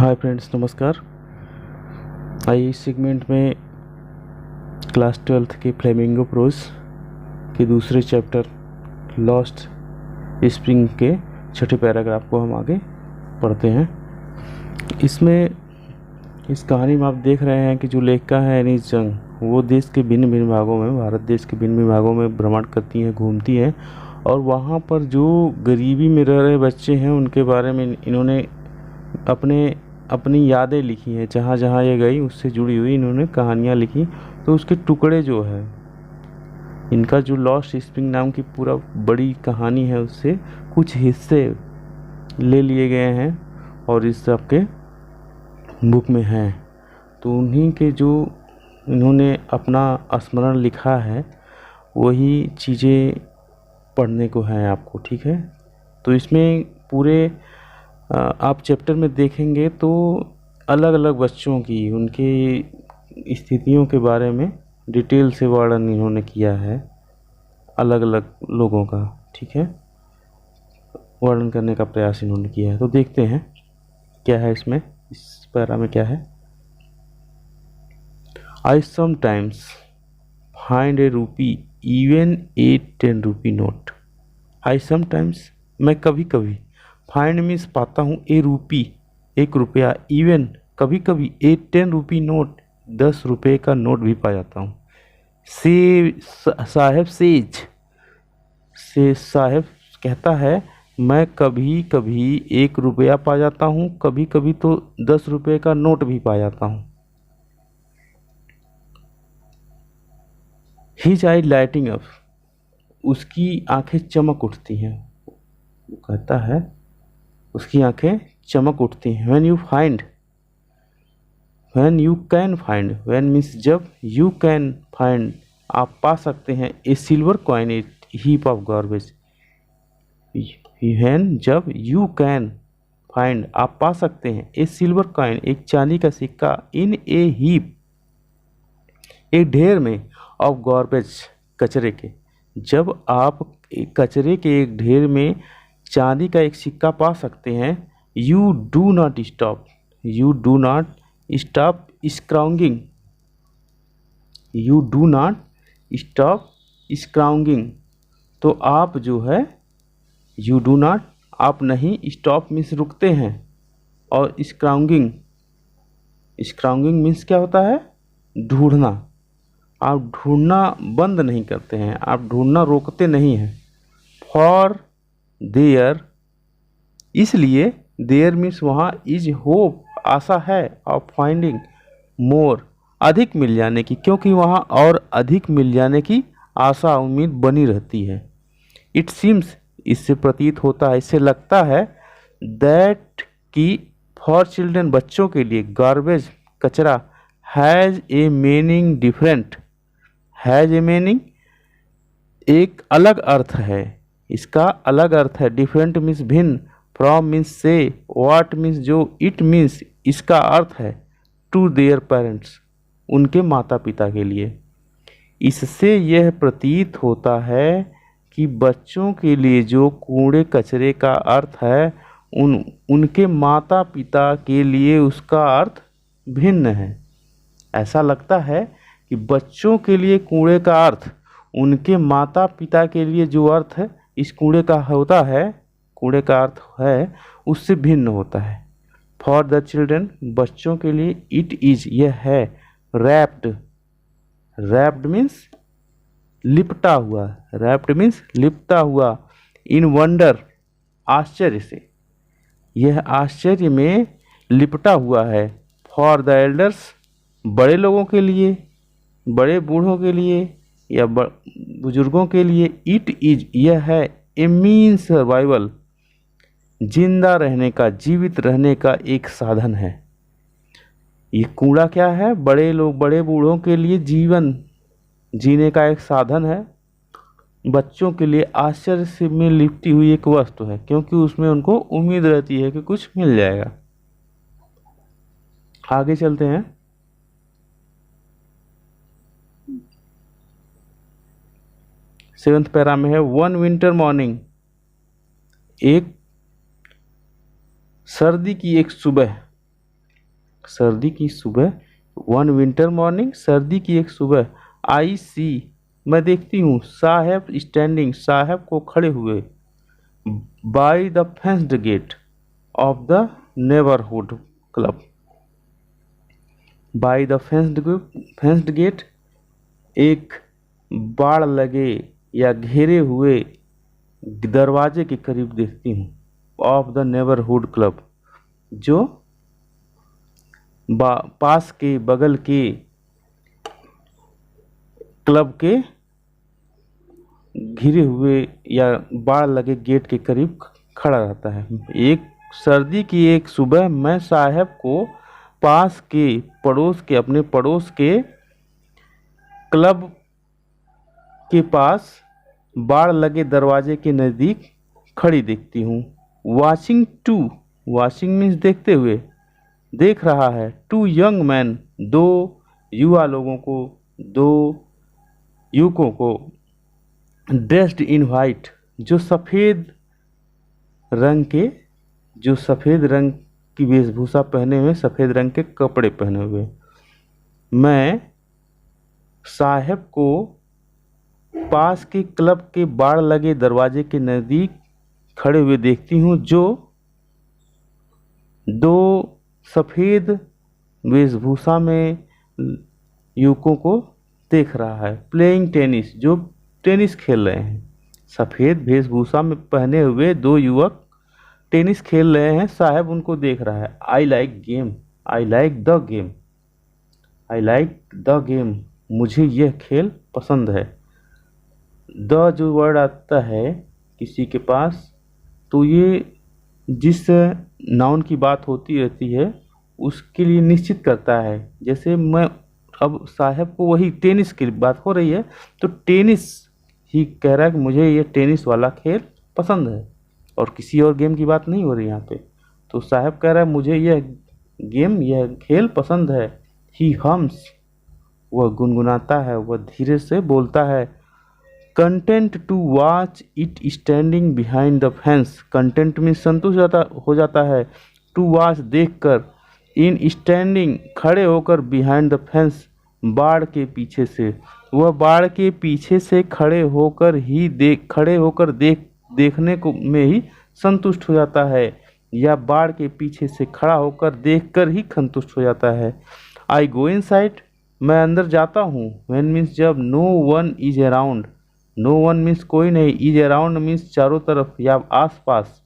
Hi friends, नमस्कार। आइए इस सेगमेंट में क्लास 12th के फ्लेमिंगो प्रोज के दूसरे चैप्टर लॉस्ट स्प्रिंग के छठे पैराग्राफ को हम आगे पढ़ते हैं। इसमें इस कहानी में आप देख रहे हैं कि जो लेखिका है एनीस जंग, वो देश के भिन्न भिन्न भागों में, भारत देश के भिन्न भिन्न भागों में भ्रमण करती हैं, घूमती हैं, और वहाँ पर जो गरीबी में रह रहे बच्चे हैं उनके बारे में इन्होंने अपनी यादें लिखी हैं। जहाँ जहाँ ये गई उससे जुड़ी हुई इन्होंने कहानियाँ लिखी। तो उसके टुकड़े जो है, इनका जो लॉस्ट स्प्रिंग नाम की पूरा बड़ी कहानी है, उससे कुछ हिस्से ले लिए गए हैं और इस सबके बुक में हैं। तो उन्हीं के जो इन्होंने अपना स्मरण लिखा है, वही चीज़ें पढ़ने को हैं आपको, ठीक है। तो इसमें पूरे आप चैप्टर में देखेंगे तो अलग अलग बच्चों की, उनकी स्थितियों के बारे में डिटेल से वर्णन इन्होंने किया है, अलग अलग लोगों का, ठीक है, वर्णन करने का प्रयास इन्होंने किया है। तो देखते हैं क्या है इसमें, इस पैरा में क्या है। आई समटाइम्स फाइंड ए रूपी even a 10 rupee note. I sometimes, मैं कभी कभी, फाइंड मीन्स पाता हूँ, ए रूपी एक रुपया, इवन कभी कभी, ए 10 रूपी नोट 10 रुपये का नोट भी पा जाता हूँ। साहेब से साहेब कहता है, मैं कभी कभी 1 रुपया पा जाता हूँ, कभी कभी तो 10 रुपये का नोट भी पा जाता हूँ। हिज आई लाइटिंग अप, उसकी आंखें चमक उठती हैं। वो कहता है उसकी आंखें चमक उठती हैं। When you can find, when means जब, यू कैन फाइंड आप पा सकते हैं, a silver coin a heap of garbage. When जब, यू कैन फाइंड आप पा सकते हैं, ए सिल्वर कॉइन एक चांदी का सिक्का, इन ए हीप एक ढेर में, ऑफ गार्बेज कचरे के, जब आप कचरे के एक ढेर में चांदी का एक सिक्का पा सकते हैं। You do not stop scrounging, you do not stop scrounging. तो आप जो है, यू डू नॉट, आप नहीं, स्टॉप मीन्स रुकते हैं, और स्क्राउंगिंग मीन्स क्या होता है, ढूंढना। आप ढूंढना बंद नहीं करते हैं, आप ढूंढना रोकते नहीं हैं। फॉर देयर, इसलिए, देयर मीन्स वहाँ, इज होप आशा है, ऑफ फाइंडिंग मोर अधिक मिल जाने की, क्योंकि वहाँ और अधिक मिल जाने की आशा उम्मीद बनी रहती है। इट सीम्स, इससे प्रतीत होता है, इससे लगता है, दैट कि फॉर चिल्ड्रन बच्चों के लिए, गार्बेज कचरा, has a meaning different, has a meaning एक अलग अर्थ है, इसका अलग अर्थ है। डिफरेंट मीन्स भिन्न, फ्रॉम मीन्स से, व्हाट मीन्स जो, इट मीन्स इसका अर्थ है, टू देयर पेरेंट्स उनके माता पिता के लिए। इससे यह प्रतीत होता है कि बच्चों के लिए जो कूड़े कचरे का अर्थ है, उनके माता पिता के लिए उसका अर्थ भिन्न है। ऐसा लगता है कि बच्चों के लिए कूड़े का अर्थ उनके माता पिता के लिए जो अर्थ है इस कूड़े का होता है, कूड़े का अर्थ है, उससे भिन्न होता है। फॉर द चिल्ड्रन बच्चों के लिए, इट इज यह है, रैप्ड मीन्स लिपटा हुआ, रैप्ड मीन्स लिपटा हुआ, इन वंडर आश्चर्य से, यह आश्चर्य में लिपटा हुआ है। फॉर द एल्डर्स बड़े लोगों के लिए, बड़े बूढ़ों के लिए या बुजुर्गों के लिए, इट इज यह है, ए मीन सर्वाइवल जिंदा रहने का, जीवित रहने का एक साधन है। ये कूड़ा क्या है, बड़े बूढ़ों के लिए जीवन जीने का एक साधन है, बच्चों के लिए आश्चर्य से में लिपटी हुई एक वस्तु है, क्योंकि उसमें उनको उम्मीद रहती है कि कुछ मिल जाएगा। आगे चलते हैं। सेवंथ पैरा में है, वन विंटर मॉर्निंग, एक सर्दी की एक सुबह, सर्दी की सुबह, वन विंटर मॉर्निंग, सर्दी की एक सुबह, आई सी, मैं देखती हूँ, साहब स्टैंडिंग, साहब को खड़े हुए, by the fenced gate of the neighbourhood club, by the fenced gate, एक बाड़ लगे या घेरे हुए दरवाजे के करीब देखती हूँ, ऑफ द नेबरहुड क्लब, जो पास के बगल के क्लब के घिरे हुए या बाड़ लगे गेट के करीब खड़ा रहता है। एक सर्दी की एक सुबह मैं साहब को पास के अपने पड़ोस के क्लब के पास बाड़ लगे दरवाजे के नज़दीक खड़ी देखती हूँ। वॉचिंग टू, वॉचिंग मीन्स देखते हुए, देख रहा है, टू यंग मैन, दो युवा लोगों को, दो युवकों को, ड्रेस्ड इन वाइट, जो सफ़ेद रंग की वेशभूषा पहने हुए, सफ़ेद रंग के कपड़े पहने हुए। मैं साहब को पास के क्लब के बाड़ लगे दरवाजे के नज़दीक खड़े हुए देखती हूँ, जो दो सफ़ेद वेशभूषा में युवकों को देख रहा है। प्लेइंग टेनिस, जो टेनिस खेल रहे हैं, सफ़ेद वेशभूषा में पहने हुए दो युवक टेनिस खेल रहे हैं, साहब उनको देख रहा है। I like game, I like the game, I like the game, मुझे यह खेल पसंद है। द जो वर्ड आता है किसी के पास, तो ये जिस नाउन की बात होती रहती है उसके लिए निश्चित करता है। जैसे मैं अब साहब को वही टेनिस की बात हो रही है, तो टेनिस ही कह रहा है कि मुझे ये टेनिस वाला खेल पसंद है, और किसी और गेम की बात नहीं हो रही यहाँ पे। तो साहब कह रहा है मुझे यह गेम, यह खेल पसंद है। ही हम्स, वह गुनगुनाता है, वह धीरे से बोलता है। Content to watch it standing behind the fence, content में संतुष्ट हो जाता है, टू वॉच देखकर, इन स्टैंडिंग खड़े होकर, बिहाइंड द फेंस बाड़ के पीछे से, वह बाड़ के पीछे से खड़े होकर देखने को में ही संतुष्ट हो जाता है, या बाड़ के पीछे से खड़ा होकर देखकर ही संतुष्ट हो जाता है। आई गो इनसाइड, मैं अंदर जाता हूँ। व्हेन मीन्स जब, no one is around, no one means कोई नहीं, इज अराउंड मीन्स चारों तरफ या आसपास,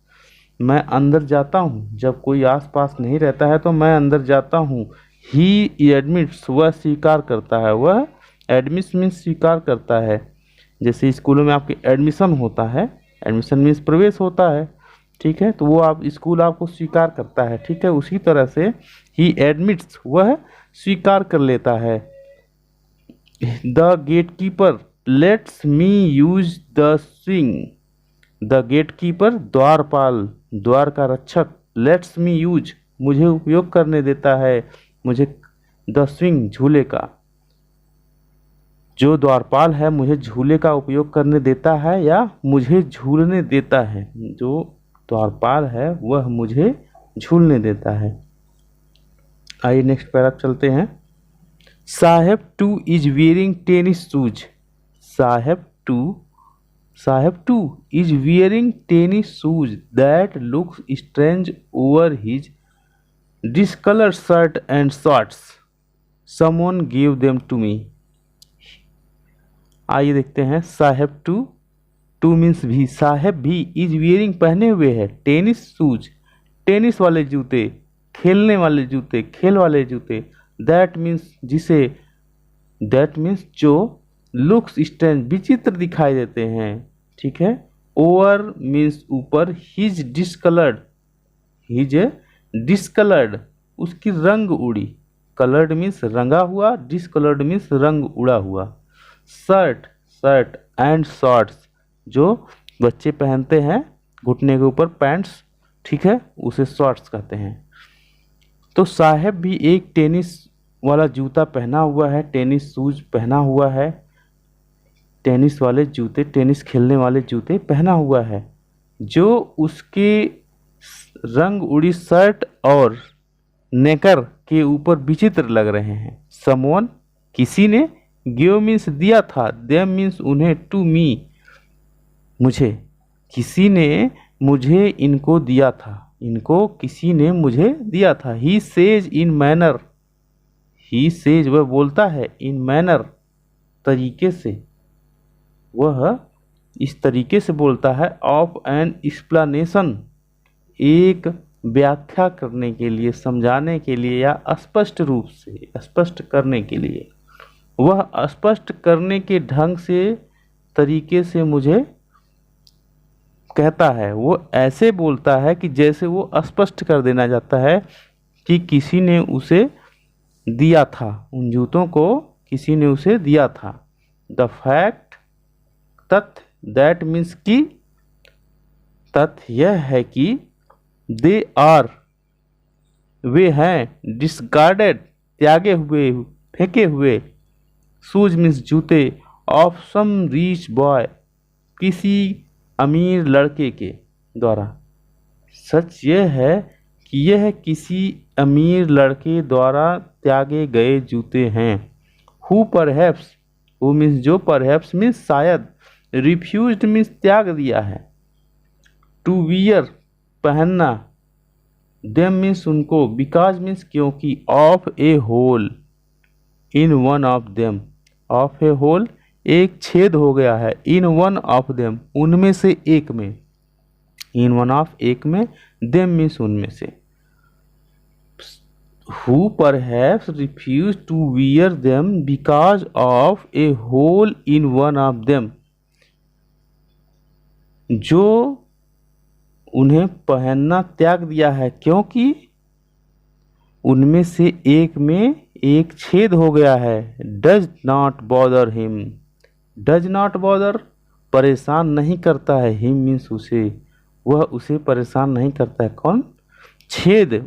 मैं अंदर जाता हूँ जब कोई आसपास नहीं रहता है तो मैं अंदर जाता हूँ। ही एडमिट्स, वह स्वीकार करता है, वह एडमिट्स मीन्स स्वीकार करता है। जैसे स्कूलों में आपके एडमिशन होता है, एडमिशन मीन्स प्रवेश होता है, ठीक है, तो वो आप स्कूल आपको स्वीकार करता है, ठीक है। उसी तरह से ही एडमिट्स, वह स्वीकार कर लेता है। The gate keeper lets me use the swing, the gate keeper द्वारपाल, द्वार का रक्षक, लेट्स मी यूज, मुझे उपयोग करने देता है, मुझे, द स्विंग झूले का, जो द्वारपाल है मुझे झूले का उपयोग करने देता है या मुझे झूलने देता है, जो द्वारपाल है वह मुझे झूलने देता है। आइए नेक्स्ट पैराग्राफ चलते हैं। साहब two is wearing tennis shoes, साहब to is wearing tennis shoes that looks strange over his discolored shirt and shorts. Someone gave them to me. आइए देखते हैं। साहब टू मीन्स भी, साहब भी, इज वियरिंग पहने हुए है, टेनिस शूज, टेनिस वाले जूते, खेलने वाले जूते, खेल वाले जूते, दैट मीन्स जिसे, दैट मीन्स जो, लुक्स स्ट्रेंज विचित्र दिखाई देते हैं, ठीक है। ओवर मीन्स ऊपर, हिज डिस्कलर्ड उसकी रंग उड़ी, कलर्ड मीन्स रंगा हुआ, डिस्कलर्ड मीन्स रंग उड़ा हुआ। शर्ट एंड शॉर्ट्स, जो बच्चे पहनते हैं घुटने के ऊपर, पैंट्स, ठीक है, उसे शॉर्ट्स कहते हैं। तो साहब भी एक टेनिस वाला जूता पहना हुआ है, टेनिस शूज पहना हुआ है, टेनिस वाले जूते, टेनिस खेलने वाले जूते पहना हुआ है, जो उसके रंग उड़ी शर्ट और नेकर के ऊपर विचित्र लग रहे हैं। समवन किसी ने, गिव मीन्स दिया था, देम मीन्स उन्हें, टू मी मुझे, किसी ने मुझे इनको दिया था, इनको किसी ने मुझे दिया था। He says in manner, he says वह बोलता है, इन मैनर तरीके से, वह इस तरीके से बोलता है, ऑफ एन एक्सप्लेनेशन एक व्याख्या करने के लिए, समझाने के लिए या स्पष्ट रूप से स्पष्ट करने के लिए। वह स्पष्ट करने के ढंग से तरीके से मुझे कहता है। वो ऐसे बोलता है कि जैसे वो स्पष्ट कर देना चाहता है कि किसी ने उसे दिया था, उन जूतों को किसी ने उसे दिया था। द फैक्ट तथ्य, दैट मीन्स कि तथ्य यह है कि दे आर वे हैं, डिस्कार्डेड त्यागे हुए, फेंके हुए, शूज मीन्स जूते, ऑफ सम रिच बॉय किसी अमीर लड़के के द्वारा। सच यह है कि यह किसी अमीर लड़के द्वारा त्यागे गए जूते हैं। हु परहैप्स, हु मीन्स जो, परहैप्स मीन्स शायद, रिफ्यूज्ड मीन्स त्याग दिया है, टू वियर पहनना, देम मीन्स उनको, बिकॉज मीन्स क्योंकि, of a hole in one of them, of a hole एक छेद हो गया है, इन वन ऑफ देम उनमें से एक में, इन वन ऑफ एक में, देम मीन्स उनमें से। Who perhaps refuse to wear them because of a hole in one of them, जो उन्हें पहनना त्याग दिया है क्योंकि उनमें से एक में एक छेद हो गया है। Does not bother him, does not bother परेशान नहीं करता है, हिम मीन्स उसे, वह उसे परेशान नहीं करता है। कौन? छेद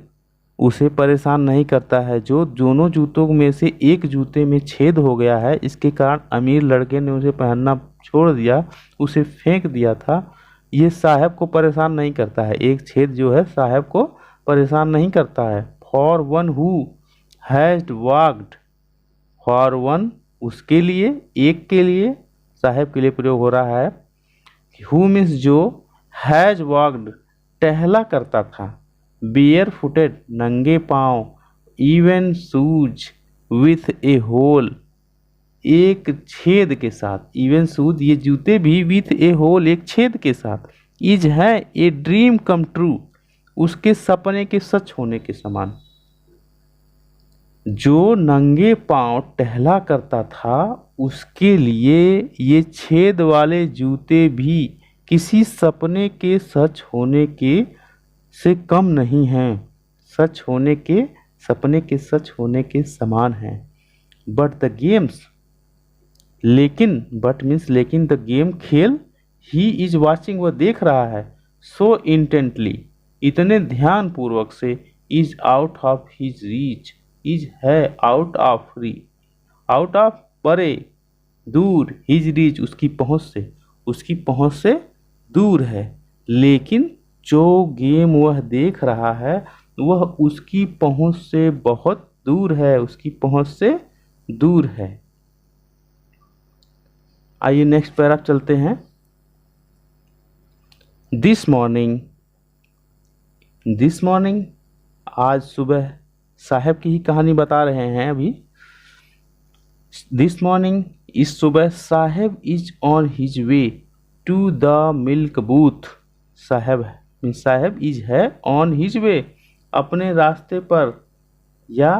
उसे परेशान नहीं करता है। जो दोनों जूतों में से एक जूते में छेद हो गया है, इसके कारण अमीर लड़के ने उसे पहनना छोड़ दिया, उसे फेंक दिया था, ये साहब को परेशान नहीं करता है। एक छेद जो है साहब को परेशान नहीं करता है। For one who has walked, for one उसके लिए, एक के लिए, साहब के लिए प्रयोग हो रहा है। हु मीन्स जो, हैज वॉक्ड टहला करता था, बेयर फुटेड नंगे पाँव, even shoes with a hole एक छेद के साथ, इवन शूज ये जूते भी विथ ए होल एक छेद के साथ, इज है ए ड्रीम कम ट्रू उसके सपने के सच होने के समान। जो नंगे पांव टहला करता था उसके लिए ये छेद वाले जूते भी किसी सपने के सच होने के से कम नहीं हैं, सच होने के, सपने के सच होने के समान हैं। बट द गेम्स, लेकिन, बट मीन्स लेकिन, द गेम खेल, ही इज वॉचिंग वह देख रहा है, सो इंटेंटली इतने ध्यान पूर्वक से, is out of his reach, is है out of reach, out of परे, दूर, हिज रीच उसकी पहुंच से, उसकी पहुंच से दूर है। लेकिन जो गेम वह देख रहा है वह उसकी पहुंच से बहुत दूर है, उसकी पहुंच से दूर है। आइए नेक्स्ट पैराग्राफ चलते हैं। दिस मॉर्निंग, दिस मॉर्निंग आज सुबह, साहब की ही कहानी बता रहे हैं अभी। दिस मॉर्निंग इस सुबह, Saheb is on his way to the milk booth, Saheb means Saheb is है, ऑन हिज वे अपने रास्ते पर, या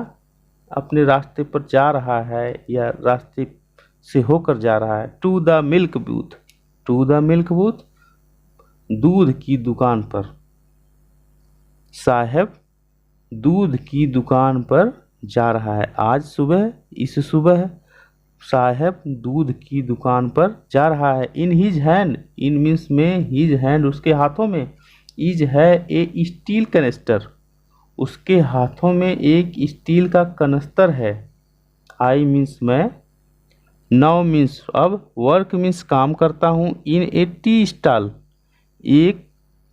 अपने रास्ते पर जा रहा है या रास्ते से होकर जा रहा है। To the milk booth, to the milk booth दूध की दुकान पर, साहब दूध की दुकान पर जा रहा है। आज सुबह, इस सुबह साहब दूध की दुकान पर जा रहा है। In his hand, in means में, हिज हैंड उसके हाथों में, इज है ए स्टील कनेस्टर उसके हाथों में एक स्टील का कनस्तर है। आई मीन्स मैं, नाउ मीन्स अब, वर्क मीन्स काम करता हूँ, इन ए टी स्टॉल एक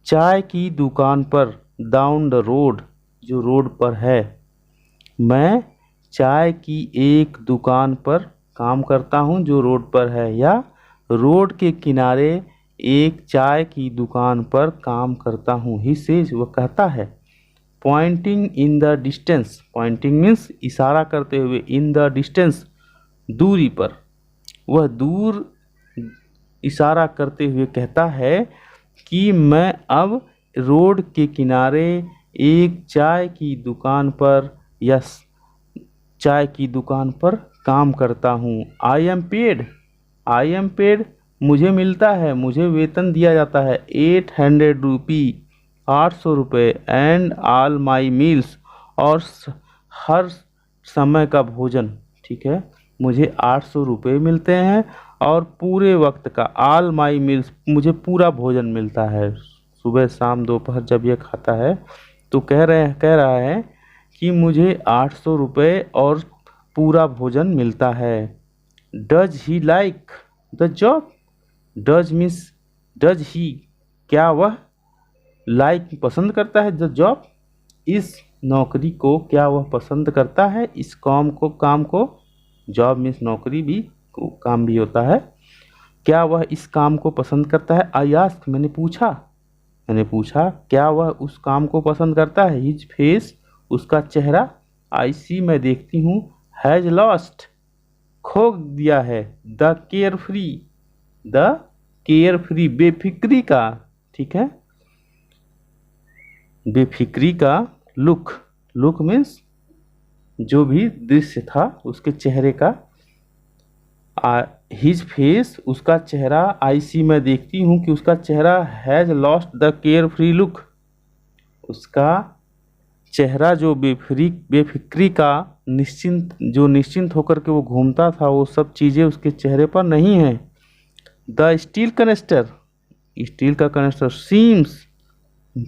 चाय की दुकान पर, डाउन द रोड जो रोड पर है, मैं चाय की एक दुकान पर काम करता हूँ जो रोड पर है, या रोड के किनारे एक चाय की दुकान पर काम करता हूँ। ही सेज, वह कहता है। Pointing in the distance, pointing means इशारा करते हुए, इन द डिस्टेंस दूरी पर, वह दूर इशारा करते हुए कहता है कि मैं अब रोड के किनारे एक चाय की दुकान पर या चाय की दुकान पर काम करता हूँ। I am paid, I am paid, मुझे मिलता है, मुझे वेतन दिया जाता है। 800 रुपी, 800 रुपये, एंड ऑल माई मील्स, और हर समय का भोजन, ठीक है, मुझे 800 रुपये मिलते हैं, और पूरे वक्त का, ऑल माई मील्स, मुझे पूरा भोजन मिलता है। सुबह शाम दोपहर जब ये खाता है तो कह रहा है कि मुझे 800 रुपये और पूरा भोजन मिलता है। Does he like the job, does means does he, क्या वह, लाइक पसंद करता है, द जॉब, इस नौकरी को क्या वह पसंद करता है, इस काम को, जॉब मीन्स नौकरी भी, काम भी होता है, क्या वह इस काम को पसंद करता है। आई आस्क, मैंने पूछा क्या वह उस काम को पसंद करता है। हिज फेस, उसका चेहरा, आई सी, मैं देखती हूँ, हैज लॉस्ट, खो दिया है, द केयर फ्री, बेफिक्री का, ठीक है, बेफिक्री का लुक मीन्स जो भी दृश्य था उसके चेहरे का। हिज फेस, उसका चेहरा, आई सी, मैं देखती हूँ कि उसका चेहरा, has lost the care free look, उसका चेहरा जो बेफिक्री का, निश्चिंत होकर के वो घूमता था, वो सब चीज़ें उसके चेहरे पर नहीं है। द स्टील का कनेस्टर, सीम्स,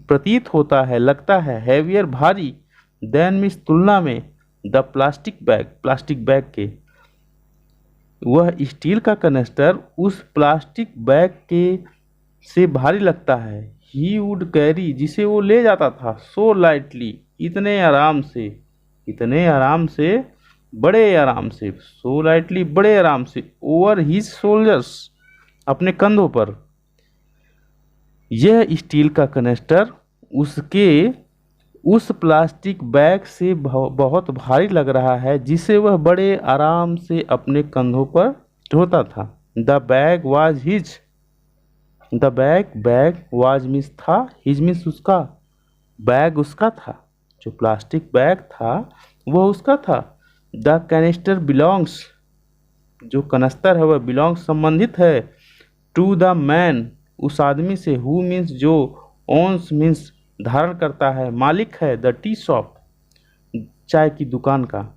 प्रतीत होता है, लगता है, हैवियर, भारी, देन मीन्स तुलना में, द प्लास्टिक बैग के, वह स्टील का कनेस्टर उस प्लास्टिक बैग के से भारी लगता है। ही वुड कैरी, जिसे वो ले जाता था, सो लाइटली, इतने आराम से, बड़े आराम से, सो लाइटली, बड़े आराम से, ओवर हिज शोल्डर्स, अपने कंधों पर। यह स्टील का कनेस्टर उसके उस प्लास्टिक बैग से बहुत भारी लग रहा है जिसे वह बड़े आराम से अपने कंधों पर ढोता था। The bag was his, the bag was means था, हिज मीन्स उसका, बैग उसका था, जो प्लास्टिक बैग था वह उसका था। द कैनिस्टर बिलोंग्स, जो कनस्तर है वह बिलोंग्स, संबंधित है, टू द मैन, उस आदमी से, हु मीन्स जो, ओन्स मीन्स धारण करता है, मालिक है, द टी शॉप, चाय की दुकान का।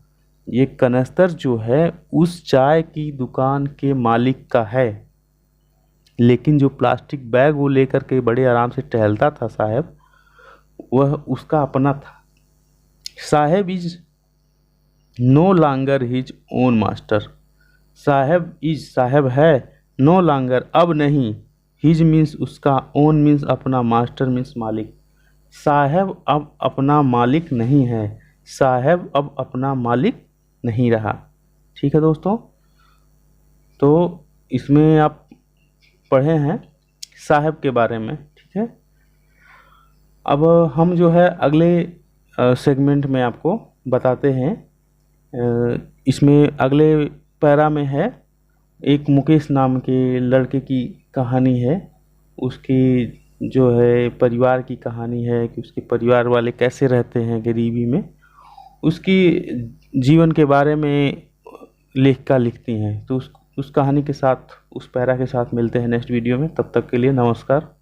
ये कनस्तर जो है उस चाय की दुकान के मालिक का है, लेकिन जो प्लास्टिक बैग वो लेकर के बड़े आराम से टहलता था साहब, वह उसका अपना था। Saheb is no longer his own master, Saheb है, नो लॉन्गर, अब नहीं, हिज मीन्स उसका, ओन मीन्स अपना, मास्टर मीन्स मालिक। साहब अब अपना मालिक नहीं है, साहब अब अपना मालिक नहीं रहा। ठीक है दोस्तों, तो इसमें आप पढ़े हैं साहब के बारे में, ठीक है। अब हम जो है अगले सेगमेंट में आपको बताते हैं। इसमें अगले पैरा में है एक मुकेश नाम के लड़के की कहानी है, उसकी जो है परिवार की कहानी है कि उसके परिवार वाले कैसे रहते हैं गरीबी में, उसकी जीवन के बारे में लेखिका लिखती हैं। तो उस कहानी के साथ, उस पैरा के साथ मिलते हैं नेक्स्ट वीडियो में। तब तक के लिए नमस्कार।